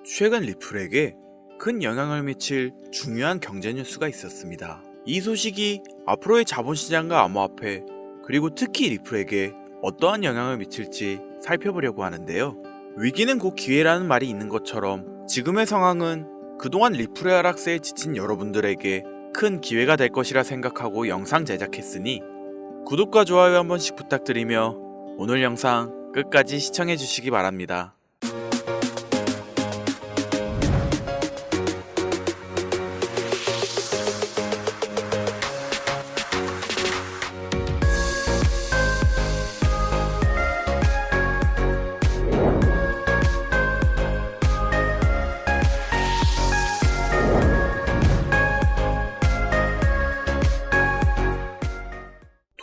최근 리플에게 큰 영향을 미칠 중요한 경제 뉴스가 있었습니다. 이 소식이 앞으로의 자본시장과 암호화폐 그리고 특히 리플에게 어떠한 영향을 미칠지 살펴보려고 하는데요. 위기는 곧 기회라는 말이 있는 것처럼 지금의 상황은 그동안 리플의 하락세에 지친 여러분들에게 큰 기회가 될 것이라 생각하고 영상 제작했으니 구독과 좋아요 한 번씩 부탁드리며 오늘 영상 끝까지 시청해 주시기 바랍니다.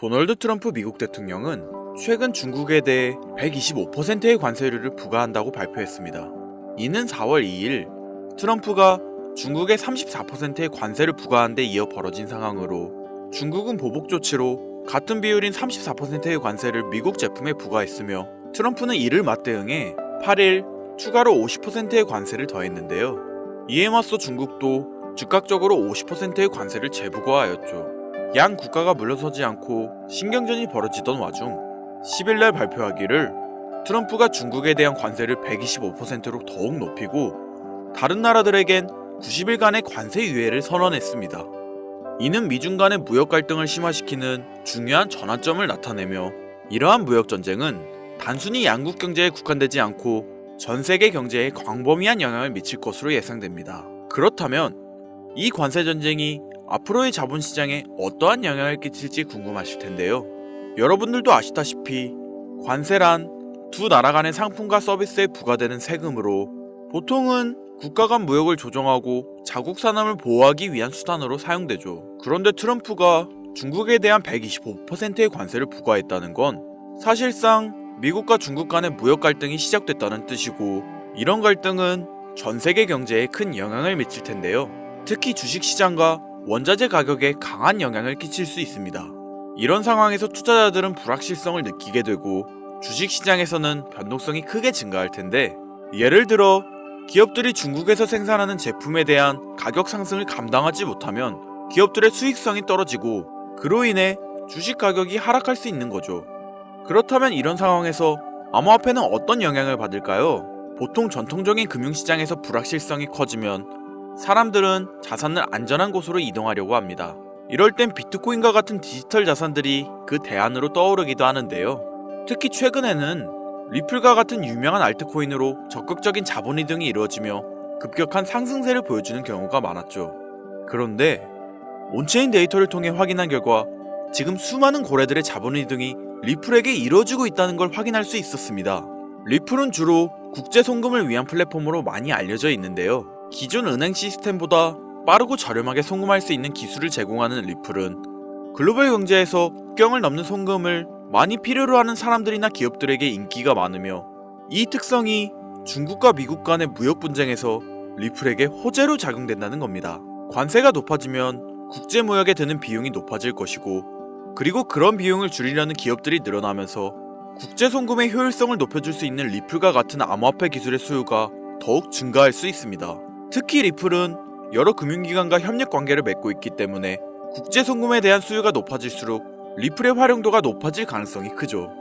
도널드 트럼프 미국 대통령은 최근 중국에 대해 125%의 관세율을 부과한다고 발표했습니다. 이는 4월 2일 트럼프가 중국에 34%의 관세를 부과한 데 이어 벌어진 상황으로 중국은 보복 조치로 같은 비율인 34%의 관세를 미국 제품에 부과했으며 트럼프는 이를 맞대응해 8일 추가로 50%의 관세를 더했는데요. 이에 맞서 중국도 즉각적으로 50%의 관세를 재부과하였죠. 양 국가가 물러서지 않고 신경전이 벌어지던 와중 10일날 발표하기를 트럼프가 중국에 대한 관세를 125%로 더욱 높이고 다른 나라들에겐 90일간의 관세 유예를 선언했습니다. 이는 미중 간의 무역 갈등을 심화시키는 중요한 전환점을 나타내며 이러한 무역 전쟁은 단순히 양국 경제에 국한되지 않고 전 세계 경제에 광범위한 영향을 미칠 것으로 예상됩니다. 그렇다면 이 관세 전쟁이 앞으로의 자본시장에 어떠한 영향을 끼칠지 궁금하실 텐데요. 여러분들도 아시다시피 관세란 두 나라 간의 상품과 서비스에 부과되는 세금으로 보통은 국가 간 무역을 조정하고 자국 산업을 보호하기 위한 수단으로 사용되죠. 그런데 트럼프가 중국에 대한 125%의 관세를 부과했다는 건 사실상 미국과 중국 간의 무역 갈등이 시작됐다는 뜻이고 이런 갈등은 전 세계 경제에 큰 영향을 미칠 텐데요. 특히 주식시장과 원자재 가격에 강한 영향을 끼칠 수 있습니다. 이런 상황에서 투자자들은 불확실성을 느끼게 되고 주식시장에서는 변동성이 크게 증가할 텐데 예를 들어 기업들이 중국에서 생산하는 제품에 대한 가격 상승을 감당하지 못하면 기업들의 수익성이 떨어지고 그로 인해 주식 가격이 하락할 수 있는 거죠. 그렇다면 이런 상황에서 암호화폐는 어떤 영향을 받을까요? 보통 전통적인 금융시장에서 불확실성이 커지면 사람들은 자산을 안전한 곳으로 이동하려고 합니다. 이럴 땐 비트코인과 같은 디지털 자산들이 그 대안으로 떠오르기도 하는데요. 특히 최근에는 리플과 같은 유명한 알트코인으로 적극적인 자본 이동이 이루어지며 급격한 상승세를 보여주는 경우가 많았죠. 그런데 온체인 데이터를 통해 확인한 결과 지금 수많은 고래들의 자본 이동이 리플에게 이루어지고 있다는 걸 확인할 수 있었습니다. 리플은 주로 국제 송금을 위한 플랫폼으로 많이 알려져 있는데요. 기존 은행 시스템보다 빠르고 저렴하게 송금할 수 있는 기술을 제공하는 리플은 글로벌 경제에서 국경을 넘는 송금을 많이 필요로 하는 사람들이나 기업들에게 인기가 많으며 이 특성이 중국과 미국 간의 무역 분쟁에서 리플에게 호재로 작용된다는 겁니다. 관세가 높아지면 국제 무역에 드는 비용이 높아질 것이고 그리고 그런 비용을 줄이려는 기업들이 늘어나면서 국제 송금의 효율성을 높여줄 수 있는 리플과 같은 암호화폐 기술의 수요가 더욱 증가할 수 있습니다. 특히 리플은 여러 금융기관과 협력 관계를 맺고 있기 때문에 국제 송금에 대한 수요가 높아질수록 리플의 활용도가 높아질 가능성이 크죠.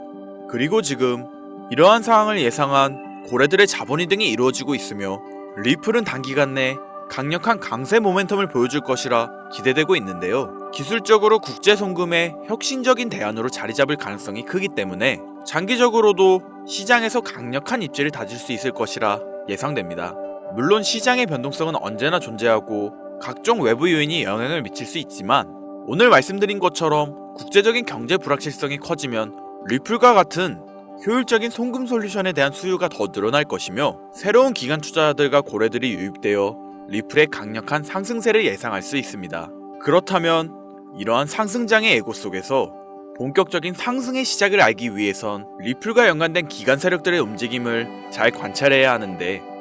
그리고 지금 이러한 상황을 예상한 고래들의 자본이 등이 이루어지고 있으며 리플은 단기간 내 강력한 강세 모멘텀을 보여줄 것이라 기대되고 있는데요. 기술적으로 국제 송금의 혁신적인 대안으로 자리 잡을 가능성이 크기 때문에 장기적으로도 시장에서 강력한 입지를 다질 수 있을 것이라 예상됩니다. 물론 시장의 변동성은 언제나 존재하고 각종 외부 요인이 영향을 미칠 수 있지만 오늘 말씀드린 것처럼 국제적인 경제 불확실성이 커지면 리플과 같은 효율적인 송금 솔루션에 대한 수요가 더 늘어날 것이며 새로운 기관 투자자들과 고래들이 유입되어 리플의 강력한 상승세를 예상할 수 있습니다. 그렇다면 이러한 상승장의 애고 속에서 본격적인 상승의 시작을 알기 위해선 리플과 연관된 기관 세력들의 움직임을 잘 관찰해야 하는데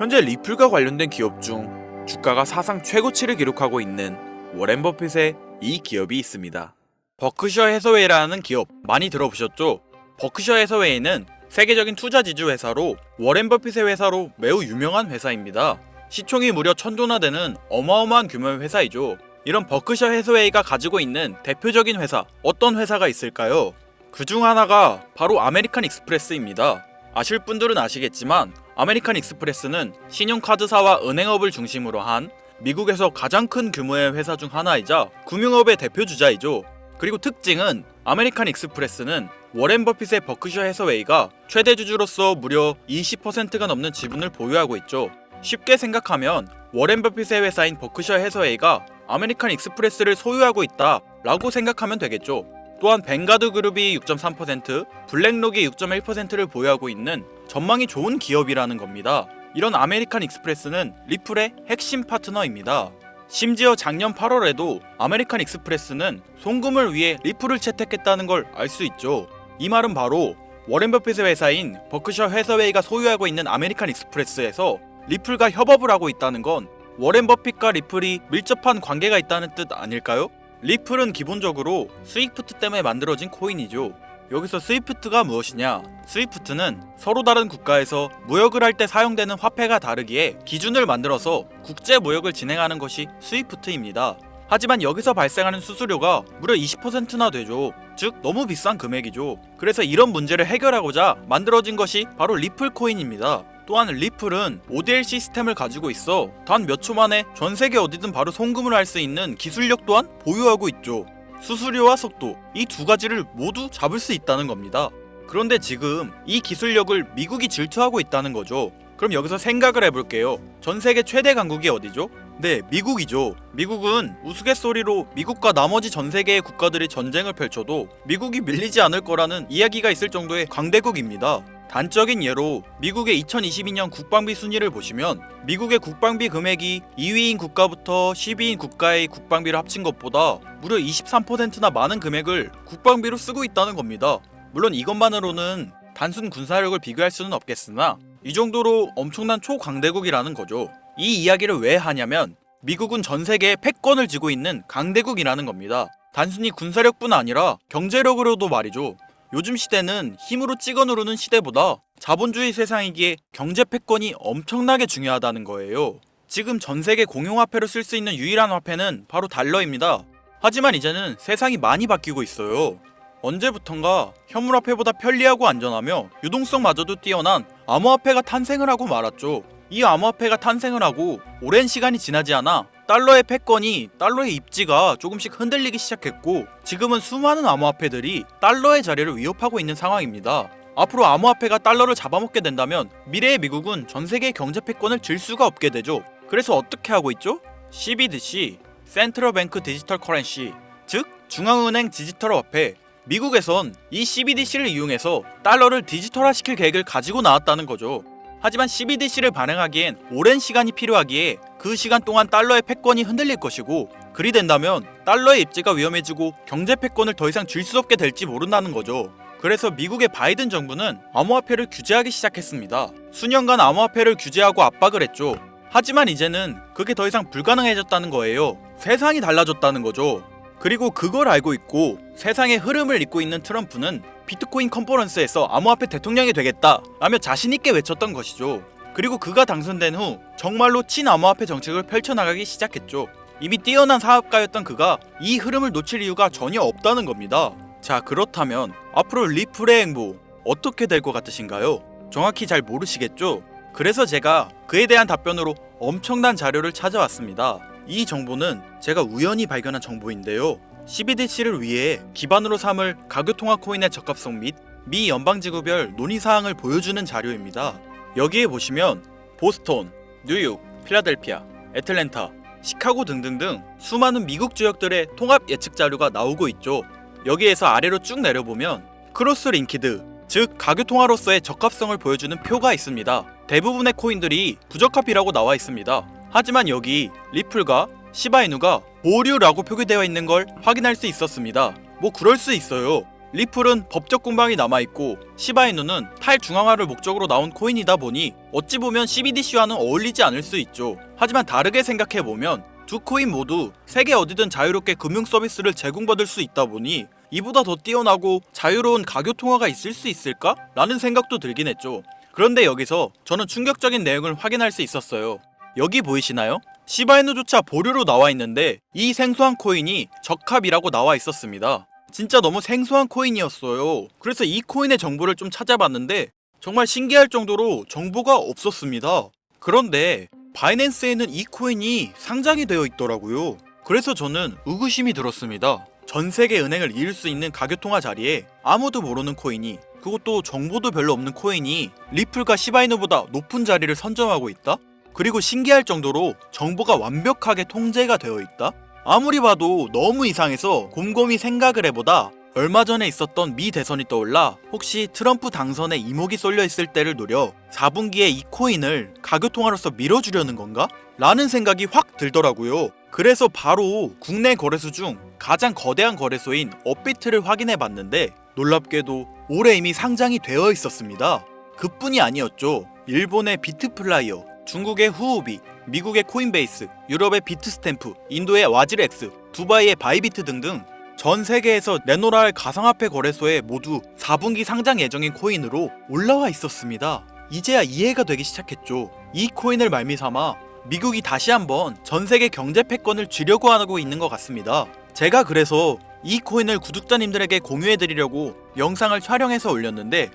현재 리플과 관련된 기업 중 주가가 사상 최고치를 기록하고 있는 워렌 버핏의 이 기업이 있습니다. 버크셔 해서웨이라는 기업 많이 들어보셨죠? 버크셔 해서웨이는 세계적인 투자 지주 회사로 워렌 버핏의 회사로 매우 유명한 회사입니다. 시총이 무려 1000조나 되는 어마어마한 규모의 회사이죠. 이런 버크셔 해서웨이가 가지고 있는 대표적인 회사, 어떤 회사가 있을까요? 그중 하나가 바로 아메리칸 익스프레스입니다. 아실 분들은 아시겠지만 아메리칸 익스프레스는 신용카드사와 은행업을 중심으로 한 미국에서 가장 큰 규모의 회사 중 하나이자 금융업의 대표 주자이죠. 그리고 특징은 아메리칸 익스프레스는 워렌 버핏의 버크셔 해서웨이가 최대 주주로서 무려 20%가 넘는 지분을 보유하고 있죠. 쉽게 생각하면 워렌 버핏의 회사인 버크셔 해서웨이가 아메리칸 익스프레스를 소유하고 있다 라고 생각하면 되겠죠. 또한 뱅가드 그룹이 6.3%, 블랙록이 6.1%를 보유하고 있는 전망이 좋은 기업이라는 겁니다. 이런 아메리칸 익스프레스는 리플의 핵심 파트너입니다. 심지어 작년 8월에도 아메리칸 익스프레스는 송금을 위해 리플을 채택했다는 걸 알 수 있죠. 이 말은 바로 워렌 버핏의 회사인 버크셔 해서웨이가 소유하고 있는 아메리칸 익스프레스에서 리플과 협업을 하고 있다는 건 워렌 버핏과 리플이 밀접한 관계가 있다는 뜻 아닐까요? 리플은 기본적으로 스위프트 때문에 만들어진 코인이죠. 여기서 스위프트가 무엇이냐? 스위프트는 서로 다른 국가에서 무역을 할 때 사용되는 화폐가 다르기에 기준을 만들어서 국제 무역을 진행하는 것이 스위프트입니다. 하지만 여기서 발생하는 수수료가 무려 20%나 되죠. 즉 너무 비싼 금액이죠. 그래서 이런 문제를 해결하고자 만들어진 것이 바로 리플 코인입니다. 또한 리플은 ODL 시스템을 가지고 있어 단 몇 초 만에 전 세계 어디든 바로 송금을 할 수 있는 기술력 또한 보유하고 있죠. 수수료와 속도, 이 두 가지를 모두 잡을 수 있다는 겁니다. 그런데 지금 이 기술력을 미국이 질투하고 있다는 거죠. 그럼 여기서 생각을 해볼게요. 전 세계 최대 강국이 어디죠? 네, 미국이죠. 미국은 우스갯소리로 미국과 나머지 전 세계의 국가들이 전쟁을 펼쳐도 미국이 밀리지 않을 거라는 이야기가 있을 정도의 강대국입니다. 단적인 예로 미국의 2022년 국방비 순위를 보시면 미국의 국방비 금액이 2위인 국가부터 10위인 국가의 국방비를 합친 것보다 무려 23%나 많은 금액을 국방비로 쓰고 있다는 겁니다. 물론 이것만으로는 단순 군사력을 비교할 수는 없겠으나 이 정도로 엄청난 초강대국이라는 거죠. 이 이야기를 왜 하냐면 미국은 전 세계에 패권을 쥐고 있는 강대국이라는 겁니다. 단순히 군사력뿐 아니라 경제력으로도 말이죠. 요즘 시대는 힘으로 찍어 누르는 시대보다 자본주의 세상이기에 경제 패권이 엄청나게 중요하다는 거예요. 지금 전 세계 공용화폐로 쓸 수 있는 유일한 화폐는 바로 달러입니다. 하지만 이제는 세상이 많이 바뀌고 있어요. 언제부턴가 현물화폐보다 편리하고 안전하며 유동성마저도 뛰어난 암호화폐가 탄생을 하고 말았죠. 이 암호화폐가 탄생을 하고 오랜 시간이 지나지 않아 달러의 패권이, 달러의 입지가 조금씩 흔들리기 시작했고 지금은 수많은 암호화폐들이 달러의 자리를 위협하고 있는 상황입니다. 앞으로 암호화폐가 달러를 잡아먹게 된다면 미래의 미국은 전 세계의 경제 패권을 질 수가 없게 되죠. 그래서 어떻게 하고 있죠? CBDC, 센트럴 뱅크 디지털 커런시, 즉 중앙은행 디지털 화폐. 미국에선 이 CBDC를 이용해서 달러를 디지털화시킬 계획을 가지고 나왔다는 거죠. 하지만 CBDC를 발행하기엔 오랜 시간이 필요하기에 그 시간 동안 달러의 패권이 흔들릴 것이고 그리 된다면 달러의 입지가 위험해지고 경제 패권을 더 이상 줄 수 없게 될지 모른다는 거죠. 그래서 미국의 바이든 정부는 암호화폐를 규제하기 시작했습니다. 수년간 암호화폐를 규제하고 압박을 했죠. 하지만 이제는 그게 더 이상 불가능해졌다는 거예요. 세상이 달라졌다는 거죠. 그리고 그걸 알고 있고 세상의 흐름을 잇고 있는 트럼프는 비트코인 컨퍼런스에서 암호화폐 대통령이 되겠다 라며 자신있게 외쳤던 것이죠. 그리고 그가 당선된 후 정말로 친암호화폐 정책을 펼쳐나가기 시작했죠. 이미 뛰어난 사업가였던 그가 이 흐름을 놓칠 이유가 전혀 없다는 겁니다. 자, 그렇다면 앞으로 리플의 행보 어떻게 될 것 같으신가요? 정확히 잘 모르시겠죠? 그래서 제가 그에 대한 답변으로 엄청난 자료를 찾아왔습니다. 이 정보는 제가 우연히 발견한 정보인데요. CBDC를 위해 기반으로 삼을 가교통화 코인의 적합성 및 미 연방지구별 논의사항을 보여주는 자료입니다. 여기에 보시면 보스턴, 뉴욕, 필라델피아, 애틀랜타, 시카고 등등등 수많은 미국 지역들의 통합 예측 자료가 나오고 있죠. 여기에서 아래로 쭉 내려보면 크로스링키드, 즉 가교통화로서의 적합성을 보여주는 표가 있습니다. 대부분의 코인들이 부적합이라고 나와 있습니다. 하지만 여기 리플과 시바이누가 보류라고 표기되어 있는 걸 확인할 수 있었습니다. 뭐 그럴 수 있어요. 리플은 법적 공방이 남아있고 시바이누는 탈중앙화를 목적으로 나온 코인이다 보니 어찌 보면 CBDC와는 어울리지 않을 수 있죠. 하지만 다르게 생각해보면 두 코인 모두 세계 어디든 자유롭게 금융 서비스를 제공받을 수 있다 보니 이보다 더 뛰어나고 자유로운 가교 통화가 있을 수 있을까? 라는 생각도 들긴 했죠. 그런데 여기서 저는 충격적인 내용을 확인할 수 있었어요. 여기 보이시나요? 시바이누조차 보류로 나와 있는데 이 생소한 코인이 적합이라고 나와 있었습니다. 진짜 너무 생소한 코인이었어요. 그래서 이 코인의 정보를 좀 찾아봤는데 정말 신기할 정도로 정보가 없었습니다. 그런데 바이낸스에는 이 코인이 상장이 되어 있더라고요. 그래서 저는 의구심이 들었습니다. 전 세계 은행을 이을 수 있는 가교통화 자리에 아무도 모르는 코인이, 그것도 정보도 별로 없는 코인이 리플과 시바이누보다 높은 자리를 선점하고 있다? 그리고 신기할 정도로 정보가 완벽하게 통제가 되어 있다? 아무리 봐도 너무 이상해서 곰곰이 생각을 해보다 얼마 전에 있었던 미 대선이 떠올라 혹시 트럼프 당선에 이목이 쏠려 있을 때를 노려 4분기에 이 코인을 가교통화로서 밀어주려는 건가? 라는 생각이 확 들더라고요. 그래서 바로 국내 거래소 중 가장 거대한 거래소인 업비트를 확인해 봤는데 놀랍게도 올해 이미 상장이 되어 있었습니다. 그뿐이 아니었죠. 일본의 비트플라이어, 중국의 후오비, 미국의 코인베이스, 유럽의 비트스탬프, 인도의 와지렉스, 두바이의 바이비트 등등 전 세계에서 내놓으라 할 가상화폐 거래소에 모두 4분기 상장 예정인 코인으로 올라와 있었습니다. 이제야 이해가 되기 시작했죠. 이 코인을 말미삼아 미국이 다시 한번 전 세계 경제 패권을 쥐려고 하고 있는 것 같습니다. 제가 그래서 이 코인을 구독자님들에게 공유해드리려고 영상을 촬영해서 올렸는데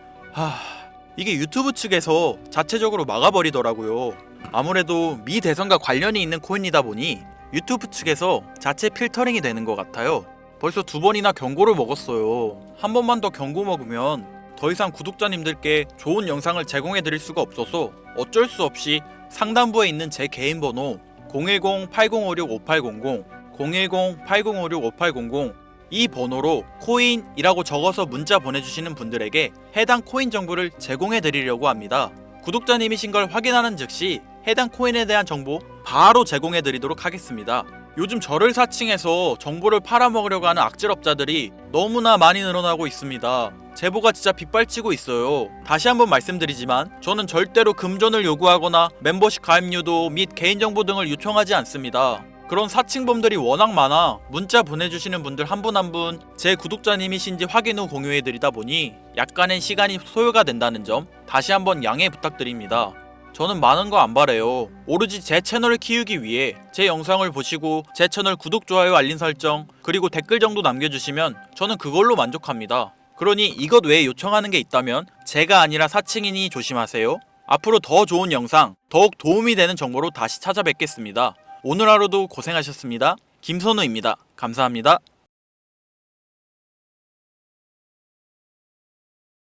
이게 유튜브 측에서 자체적으로 막아버리더라고요. 아무래도 미 대선과 관련이 있는 코인이다 보니 유튜브 측에서 자체 필터링이 되는 것 같아요. 벌써 2번이나 경고를 먹었어요. 한 번만 더 경고 먹으면 더 이상 구독자님들께 좋은 영상을 제공해드릴 수가 없어서 어쩔 수 없이 상단부에 있는 제 개인 번호 010-8056-5800, 010-8056-5800 이 번호로 코인이라고 적어서 문자 보내주시는 분들에게 해당 코인 정보를 제공해드리려고 합니다. 구독자님이신 걸 확인하는 즉시 해당 코인에 대한 정보 바로 제공해드리도록 하겠습니다. 요즘 저를 사칭해서 정보를 팔아먹으려고 하는 악질업자들이 너무나 많이 늘어나고 있습니다. 제보가 진짜 빗발치고 있어요. 다시 한번 말씀드리지만 저는 절대로 금전을 요구하거나 멤버십 가입료도 및 개인정보 등을 요청하지 않습니다. 그런 사칭범들이 워낙 많아 문자 보내주시는 분들 한 분 한 분 제 구독자님이신지 확인 후 공유해드리다 보니 약간의 시간이 소요가 된다는 점 다시 한번 양해 부탁드립니다. 저는 많은 거 안 바래요. 오로지 제 채널을 키우기 위해 제 영상을 보시고 제 채널 구독, 좋아요, 알림 설정 그리고 댓글 정도 남겨주시면 저는 그걸로 만족합니다. 그러니 이것 외에 요청하는 게 있다면 제가 아니라 사칭이니 조심하세요. 앞으로 더 좋은 영상, 더욱 도움이 되는 정보로 다시 찾아뵙겠습니다. 오늘 하루도 고생하셨습니다. 김선우입니다. 감사합니다.